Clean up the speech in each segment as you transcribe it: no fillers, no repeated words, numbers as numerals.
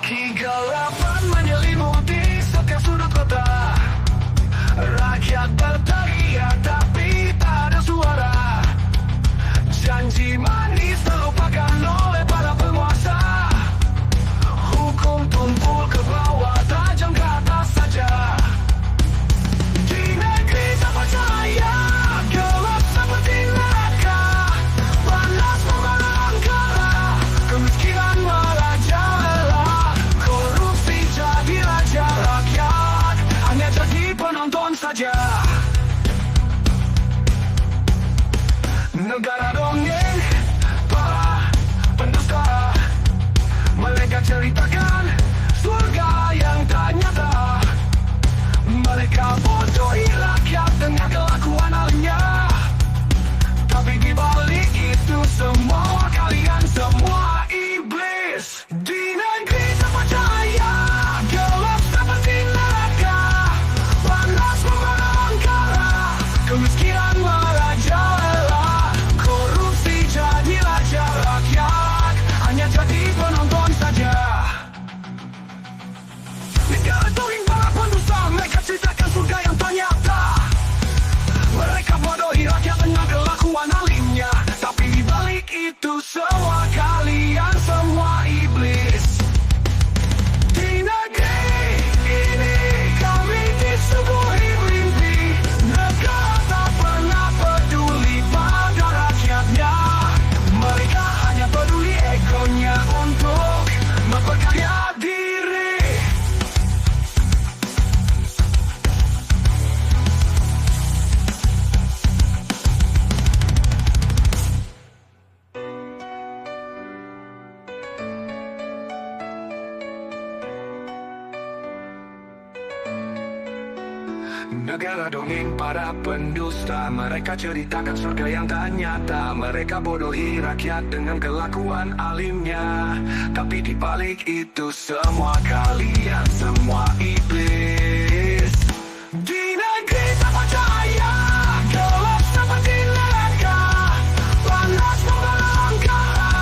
Kegelapan menyelimuti setiap sudut kota. Rakyat berteriak tapi tak ada suara. Janji manis terlupakan oleh para penguasa. Hukum tumpul ke bawah, tajam ke atas saja. Di negeri tak percaya, gelap seperti neraka. Panas membalang kara, kemiskinan merajalela. Korupsi jadi raja, rakyat hanya jadi penonton saja. Negara dongeng, para pendusta. Mereka ceritakan surga yang tak nyata. Mereka bodohi rakyat dengan kelakuan alimnya. Tapi di balik itu semua, kalian semua iblis. Di negeri tak percaya, gelap seperti neraka. Panas membalang kara, kemiskinan merajalela. Korupsi jadi raja, rakyat hanya jadi penonton saja. Negara dongeng para pendusta, mereka ceritakan surga yang tak nyata. Mereka bodohi rakyat dengan kelakuan alimnya. Tapi di balik itu semua, kalian semua iblis. Di negeri ini kami disuguhi mimpi. Negara tak pernah peduli pada rakyatnya. Mereka hanya peduli egonya untuk memperkaya diri. Negara dongeng para pendusta, mereka ceritakan surga yang tak nyata. Mereka bodohi rakyat dengan kelakuan alimnya. Tapi di balik itu semua, kalian semua iblis. Di negeri tak percaya, gelap seperti neraka. Panas membalang kara,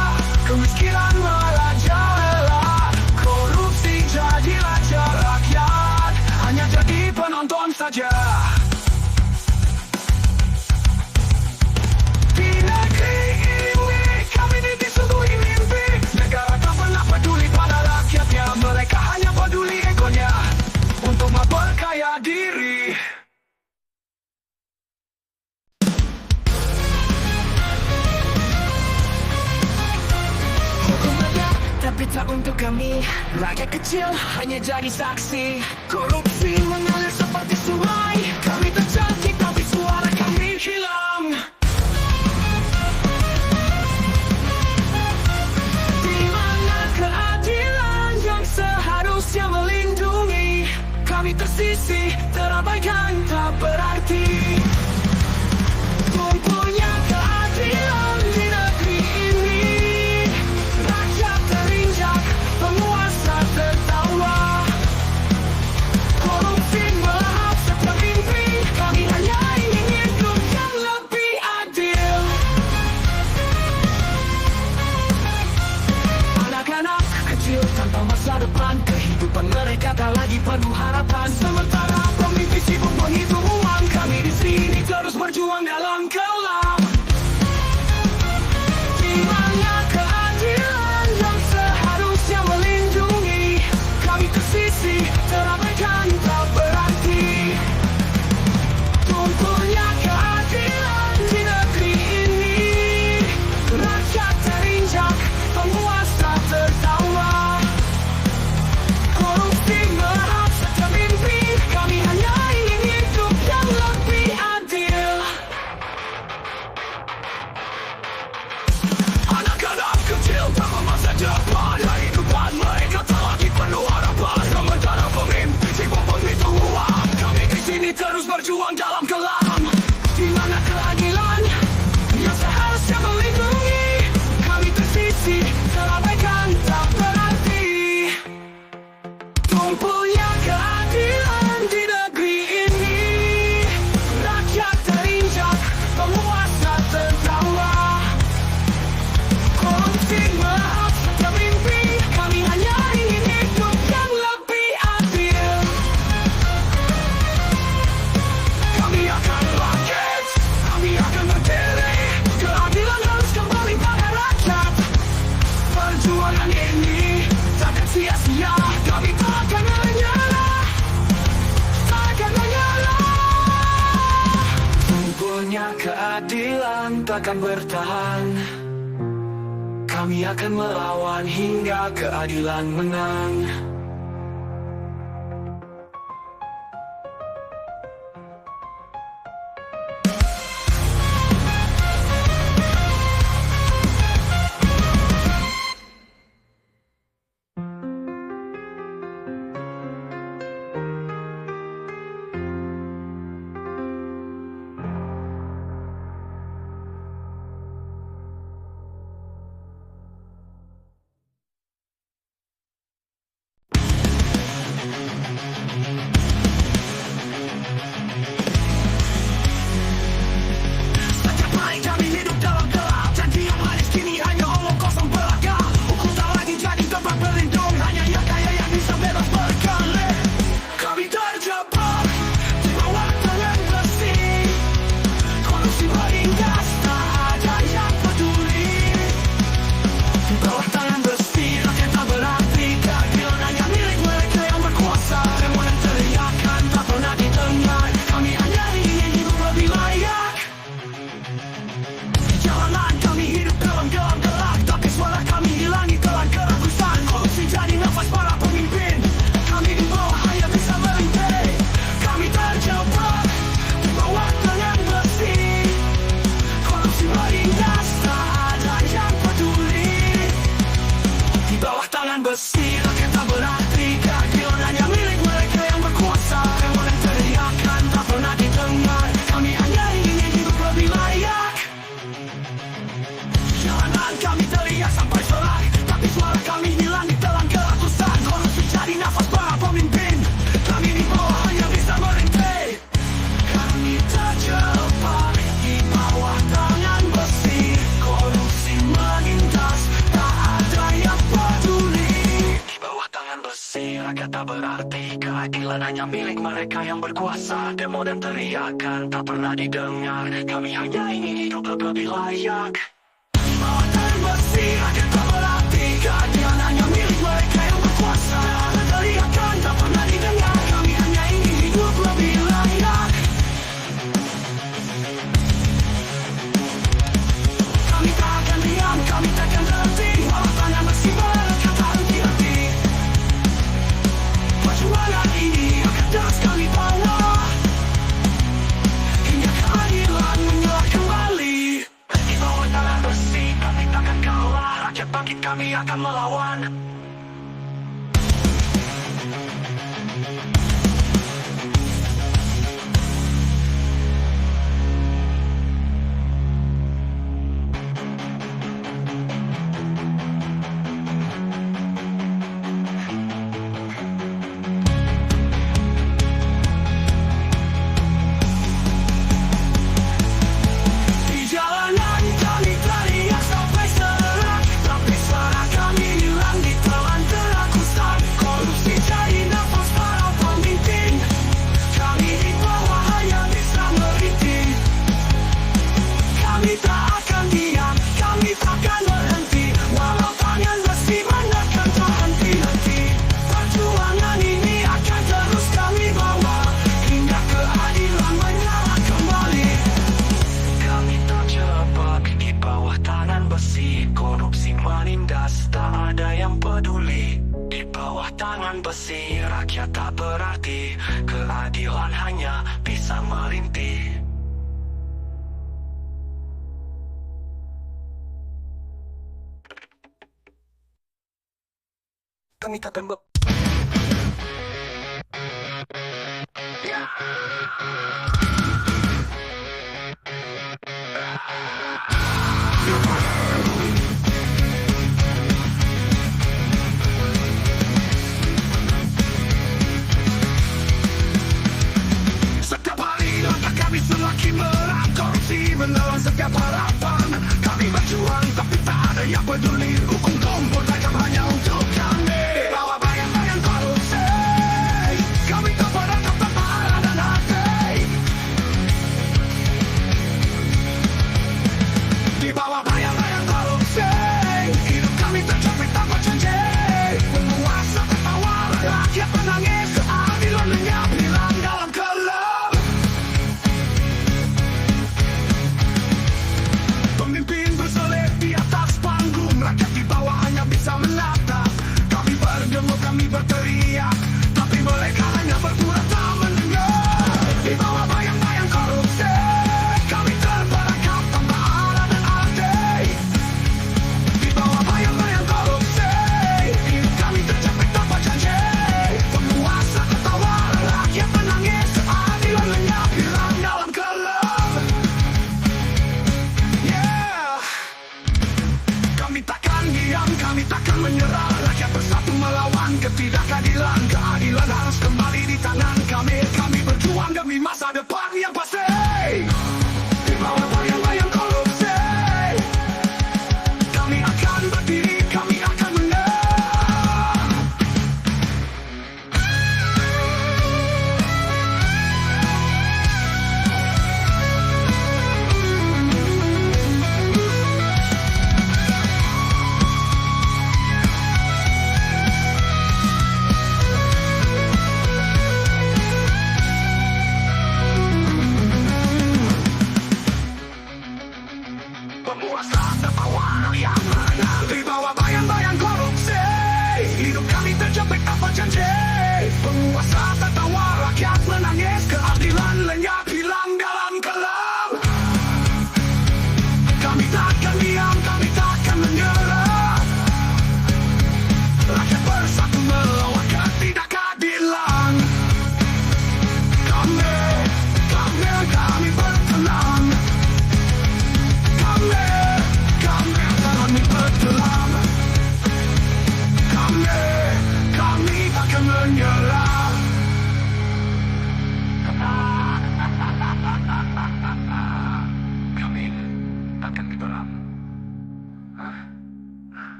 kemiskinan merajalela. Korupsi jadi raja, rakyat hanya jadi penonton saja. Di negeri ini kami disuguhi mimpi. Negara tak pernah peduli pada rakyatnya. Mereka hanya peduli egonya untuk memperkaya diri. Hukum ada, tapi tak untuk kami. Rakyat kecil hanya jadi saksi. Korupsi mengalir seperti sungai. Kami tercantik tapi suara kami hilang. Di mana keadilan yang seharusnya melindungi? Kami tersisih, terabaikan, tak berarti. Tumpunya keadilan di negeri ini. Rakyat terinjak, penguasa tertawa. Korupsi melahap setiap keadilan takkan bertahan. Kami akan melawan hingga keadilan menang. Besi rakyat tak berarti, keadilan hanya milik mereka yang berkuasa. Revolen teriakan tak pernah didengar. Kami hanya ingin hidup lebih layak. Jalanan kami teriak sampai selak, tapi suara kami hilang di telan keratusan. Korupsi jadi nafas para pemimpin. Kami di bawah hanya bisa merintih. Kami terjebak di bawah tangan besi. Korupsi menindas, tak ada yang peduli. Rakyat tak berarti, keadilan hanya milik mereka yang berkuasa. Demo dan teriakan tak pernah didengar. Kami hanya ingin hidup lebih layak. Tangan besi, rakyat tak berarti, keadilan hanya milik mereka yang berkuasa. Teriakan tak pernah didengar. Kami hanya ingin hidup lebih layak. Kami tak akan diam, kami tak akan berhenti. Walau tangan besi mereka tak henti-henti. Perjuangan ini akan terus kami bawa hingga keadilan menyala kembali. Di bawah tangan besi kami takkan kalah. Rakyat bangkit, kami akan melawan. Korupsi menindas, tak ada yang peduli. Di bawah tangan besi, rakyat tak berarti, keadilan hanya bisa merintih. Kami takkan setiap hari langkah kami semakin berat. Korupsi menelan setiap harapan. Kami berjuang tapi tak ada yang peduli. Hukum tumpul tajam hanya untuk kami. Di bawah bayang-bayang korupsi, kami tak pernah tetap marah dan hati. Di bawah bayang-bayang korupsi, hidup kami terjepit tanpa janji. Penguasa tertawa, rakyat menangis. Keadilan lenyap hilang dalam gelap.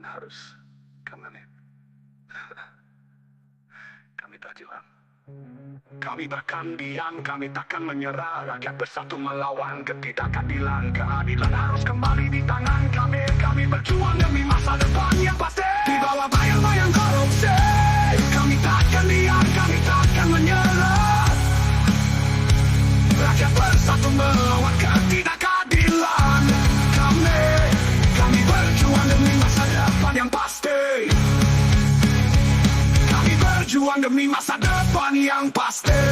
harus kangenin. Kami berjuang. Kami berkandian, kami takkan menyerah. Rakyat bersatu melawan ketidakadilan. Keadilan harus kembali di tangan kami. Kami berjuang demi masa depan yang pasti. Di bawah bayang-bayang korupsi, kami takkan diam, kami takkan menyerah. Rakyat bersatu melawan ketidakadilan. Kami berjuang demi masa depan yang pasti. Kami berjuang demi masa depan yang pasti.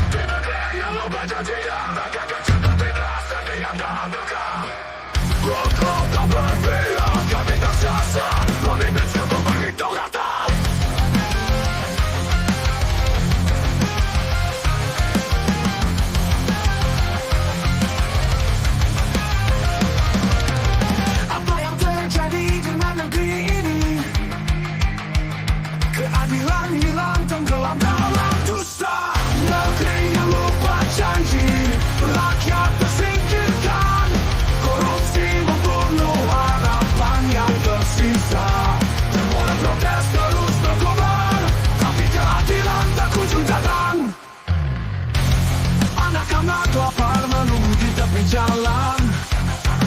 Di negeri yang lupa janjian, rakyat cinta tidak setia dan dekam. Roh tak berpihak, kami tak sia-sia, pemimpin siapa begitu kata. Apa yang terjadi dengan negeri ini? Keadilan hilang tenggelam dalam dusta. Negeri yang lupa janji, rakyat tersingkirkan. Korupsi membunuh harapan yang tersisa. Demo dan protes terus berkobar, tapi keadilan tak kunjung datang. Anak-anak lapar menunggu di tepi jalan.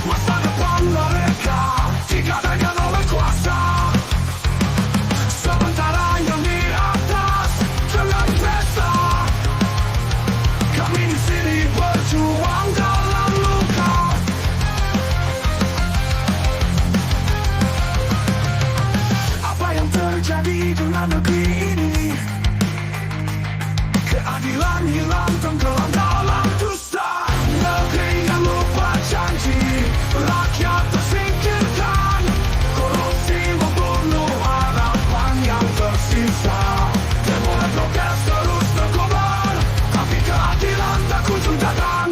Masa depan mereka digadaikan oleh kuasa. Sementara yang di atas dengan pesta, kami di sini berjuang dalam luka. Apa yang terjadi dengan negeri ini? Keadilan hilang tenggelam dalam dusta. Negeri yang lupa janji, rakyat tersingkirkan. Korupsi membunuh harapan yang tersisa. Demo dan protes terus berkobar, tapi keadilan tak kunjung datang.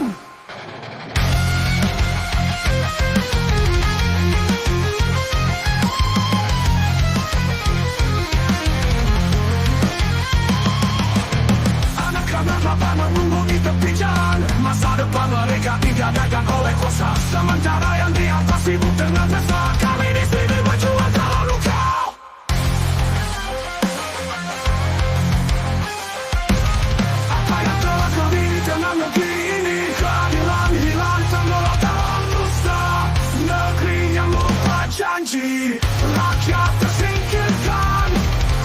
Anak-anak lapar menunggu di tepi jalan. Masa depan mereka digadaikan oleh kuasa. Sementara yang di atas sibuk dengan pesta, kami di sini berjuang dalam luka. Apa yang telah terjadi dengan negeri ini? Keadilan hilang tenggelam dalam dusta. Negeri yang lupa janji, rakyat tersingkirkan.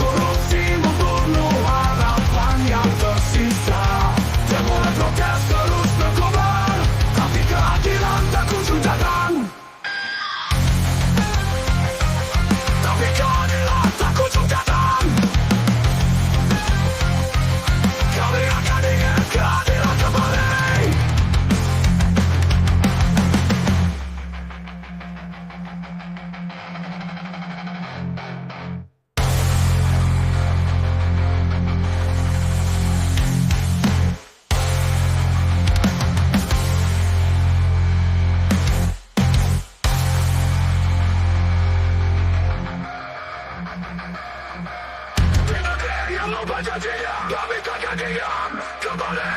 Korupsi membunuh harapan yang tersisa. Demo dan protes terus berkobar, tapi keadilan tak kunjung datang. Tapi keadilan tak kunjung datang. Kami akan ingin keadilan kembali. Di negeri yang lupa janjinya, kami takkan diam, kembali.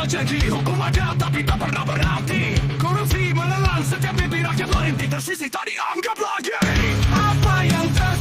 janji hukum ada tapi tak pernah berarti. Korupsi menelan setiap mimpi rakyat berhenti tersisi tak dianggap lagi. Apa yang terjadi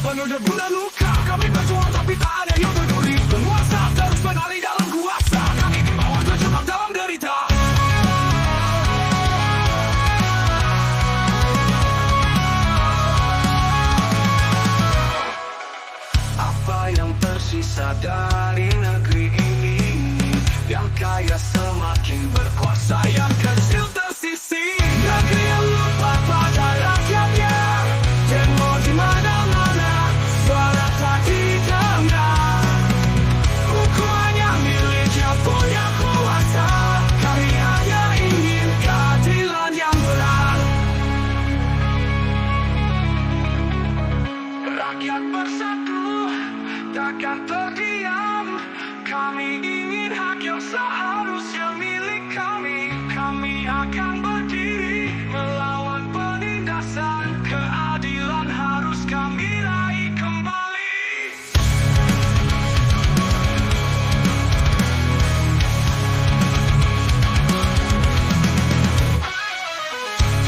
penuh debu dan luka. Kami berjuang tapi tak ada yang peduli. Penguasa terus menari dalam kuasa. Kami di bawah terjebak dalam derita. Apa yang tersisa dari negeri ini? Yang kaya semakin berkuasa, yang kecil tersisih. Negeri yang lupa pada rakyatnya. Demo di mana-mana, suara tak didengar. Hukumannya milik yang punya kuasa. Kami hanya ingin keadilan yang benar. Rakyat bersatu takkan terdiam. Kami ingin hak yang seharusnya milik kami. Kami akan berdiri melawan penindasan. Keadilan harus kami raih kembali.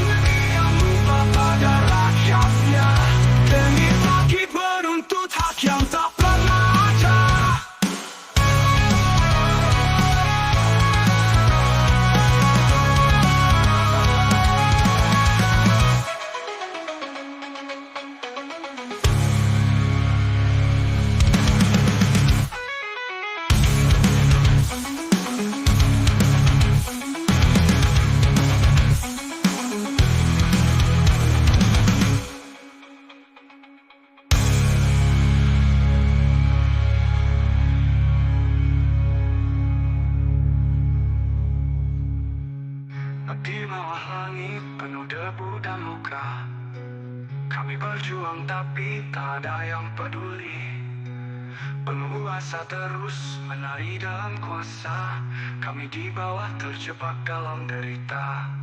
Negeri yang lupa pada rakyatnya. Demi bangkit menuntut hak yang tak pernah ada. Di bawah langit penuh debu dan luka. Kami berjuang tapi tak ada yang peduli. Penguasa terus menari dalam kuasa. Kami di bawah terjebak dalam derita.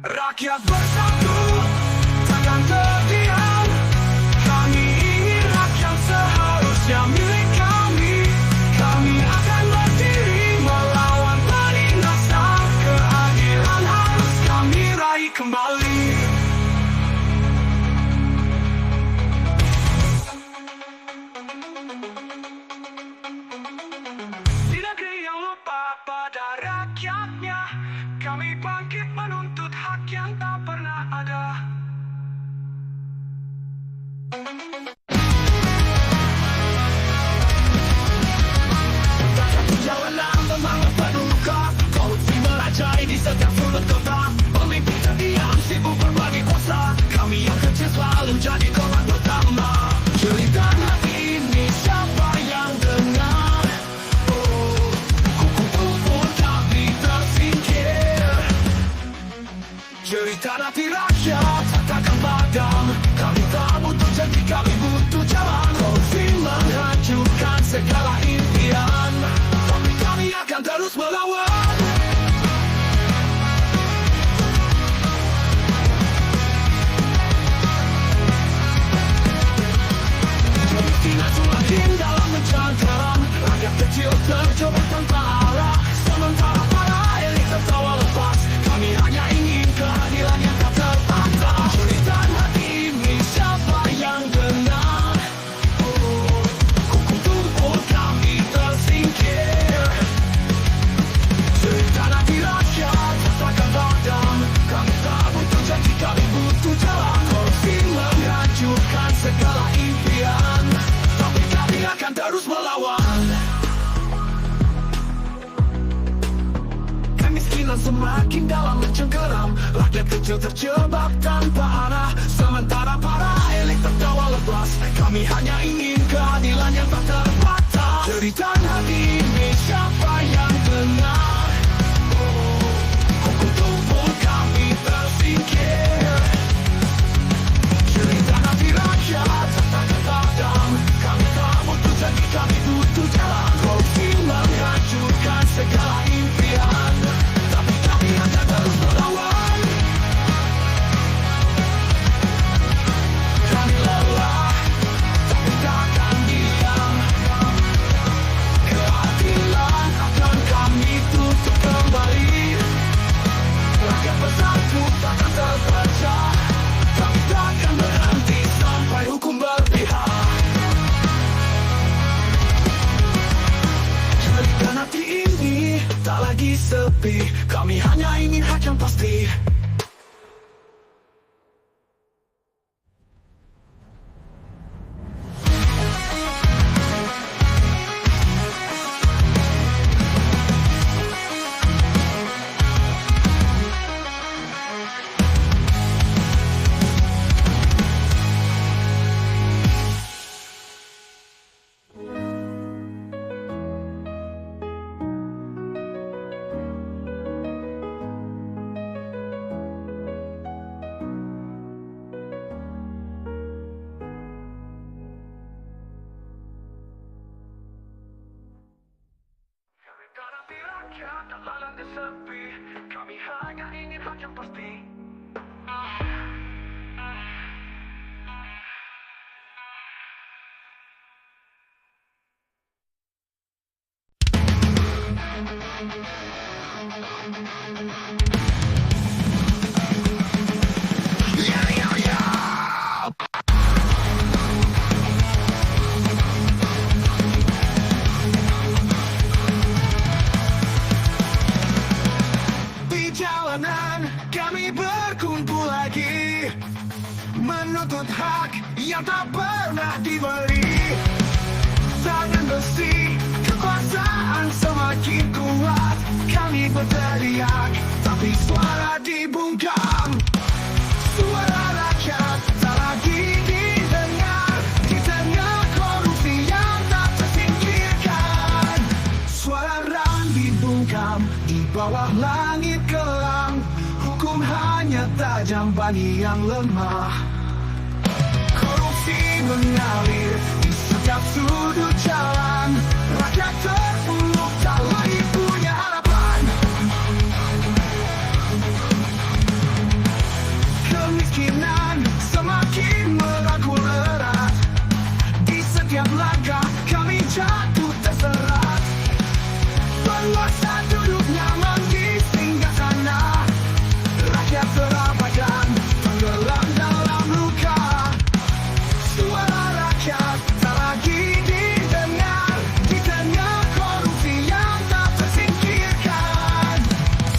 Rakyat bersatu takkan terdiam. Kami ingin hak yang seharusnya milik kami. Kami akan berdiri melawan penindasan. Keadilan harus kami raih kembali. Di negeri yang lupa pada rakyatnya, kami bangkit menuntut hak yang tak pernah ada. Perjalanan memang penuh luka. Korupsi merajai di setiap sudut kota. Pemimpin terdiam sibuk berbagi kuasa. Kami yang kecil selalu jadi korban utama. Cerita hati ini siapa yang dengar? Kuku pun kami tersingkir. Cerita hati rakyat takkan padam. Kami tak butuh janji, kami butuh jalan. Korupsi menghancurkan segala impian. Tapi kami akan terus melawan. Kemiskinan semakin dalam mencengkeram. Rakyat kecil terjebak tanpa arah. Sementara para elit tertawa lepas. Kami hanya ingin keadilan yang tak terbatas. Cerita hati ini siapa yang dengar? Hukum tumpul kami tersingkir. Cerita hati rakyat takkan padam. Kami tak butuh janji, kami butuh jalan. Korupsi menghancurkan segala impian. Tapi kami akan terus melawan. Kemiskinan semakin dalam mencengkeram. Rakyat kecil terjebak tanpa arah. Sementara para elit tertawa lepas. Kami hanya ingin keadilan yang tak terbatas. Cerita hati ini siapa yang dengar? Hukum tumpul kami tersingkir. Cerita hati rakyat takkan padam. Kami tak butuh janji, kami butuh jalan. Korupsi menghancurkan segala impian. Tapi kami akan terus melawan. Kami lelah, tapi takkan diam. Keadilan sepi. Kami hanya ingin hak yang pasti. Sepi, kami hanya ingin hak yang pasti. Kami berkumpul lagi, menuntut hak yang tak pernah diberi. Tangan besi, kekuasaan semakin kuat. Kami berteriak, tapi suara dibungkam. Suara rakyat tak lagi didengar di tengah korupsi yang tak tersingkirkan. Suara ram dibungkam di bawah langit kelam. Hukum hanya tajam bagi yang lemah. Korupsi mengalir di setiap sudut jalan. Rakyat terpuruk tak lagi punya harapan. Kemiskinan semakin merangkul erat. Di setiap langkah kami jatuh terserat. Penguasa duduk nyaman di singgah sana. Rakyat terabaikan, tenggelam dalam luka. Suara rakyat tak lagi didengar di tengah korupsi yang tak tersingkirkan.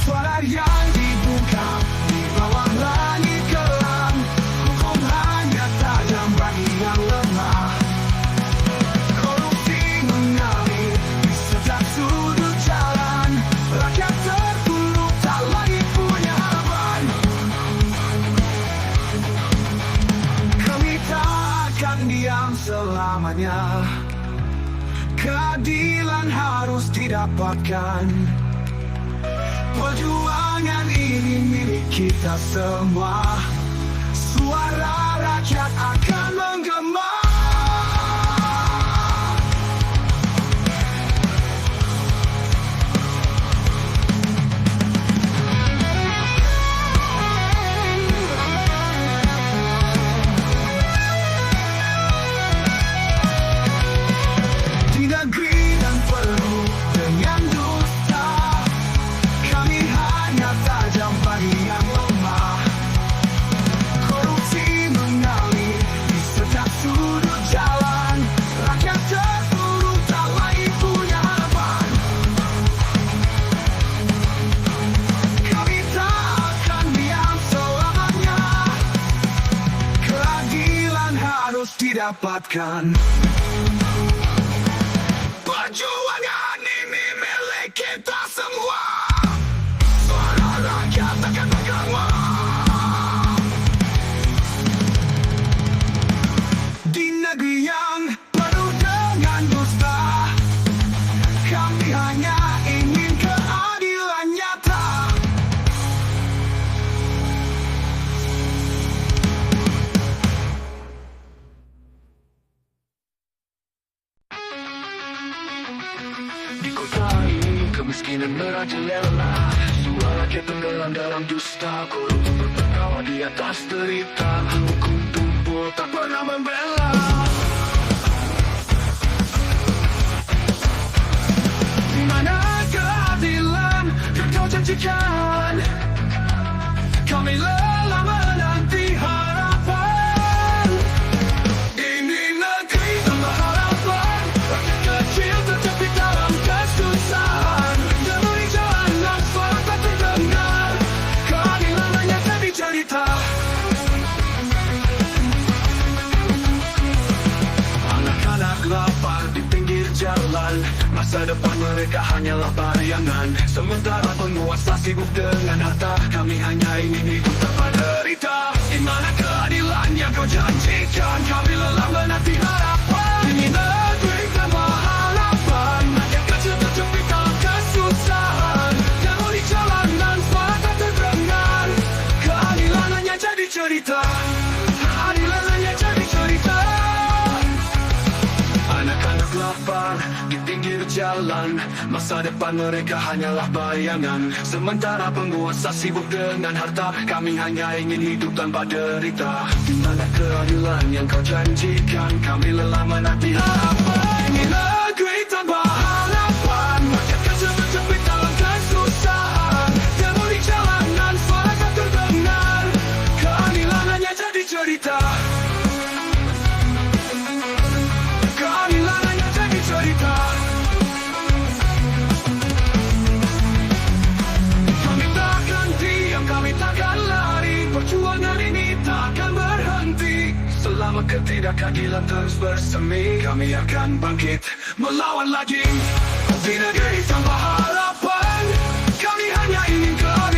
Suara yang dibungkam di bawah langit kelam. Hukum hanya tajam bagi yang lemah. Korupsi mengalir di setiap sudut jalan. Rakyat terpuruk tak lagi punya harapan. Kami tak akan diam selamanya. Keadilan harus didapatkan. Perjuangan ini milik kita semua. Suara rakyat akan menggema. Di negeri yang penuh dengan dusta, kami hanya tajam bagi yang lemah. Korupsi mengalir di setiap sudut jalan. Rakyat terpuruk tak lagi punya harapan. Kami tak akan diam selamanya. Keadilan harus didapatkan. Perjuangan ini milik kita semua. Suara rakyat akan bergema. Di negeri yang penuh dengan dusta, kami hanya ingin keadilan nyata. Di kota ini kemiskinan merajalela. Suara rakyat tenggelam dalam dusta. Korupsi bertertawa di atas derita. Hukum tumpul tak pernah membela. Di mana keadilan yang kau janjikan? Kami lelah menanti harapan. Ini negeri tanpa harapan. Rakyat kecil terjepit dalam kesusahan. Demi jalan nafas Masa depan mereka hanyalah bayangan. Sementara penguasa sibuk dengan harta, kami hanya ingin hidup tanpa derita. Di mana keadilan yang kau janjikan? Kami lelah menanti harapan. Ini negeri tanpa harapan, rakyat kecil terjepit dalam kesusahan. Demo di jalanan suara tak terdengar. Keadilan hanya jadi cerita. Keadilan hanya jadi cerita. Anak-anak lapar di pinggir jalan, masa depan mereka hanyalah bayangan. Sementara penguasa sibuk dengan harta, kami hanya ingin hidup tanpa derita. Di mana keadilan yang kau janjikan? Kami lelah menanti harapan. Ini negeri tanpa harapan, rakyat kecil terjepit dalam kesusahan. Demo di jalanan suara tak terdengar. Keadilan hanya jadi cerita. Keadilan hanya jadi cerita. Kami takkan diam, kami takkan lari. Perjuangan ini takkan berhenti. Selama ketidakadilan terus bersemi, kami akan bangkit melawan lagi. Di negeri tanpa harapan, kami hanya ingin keadilan.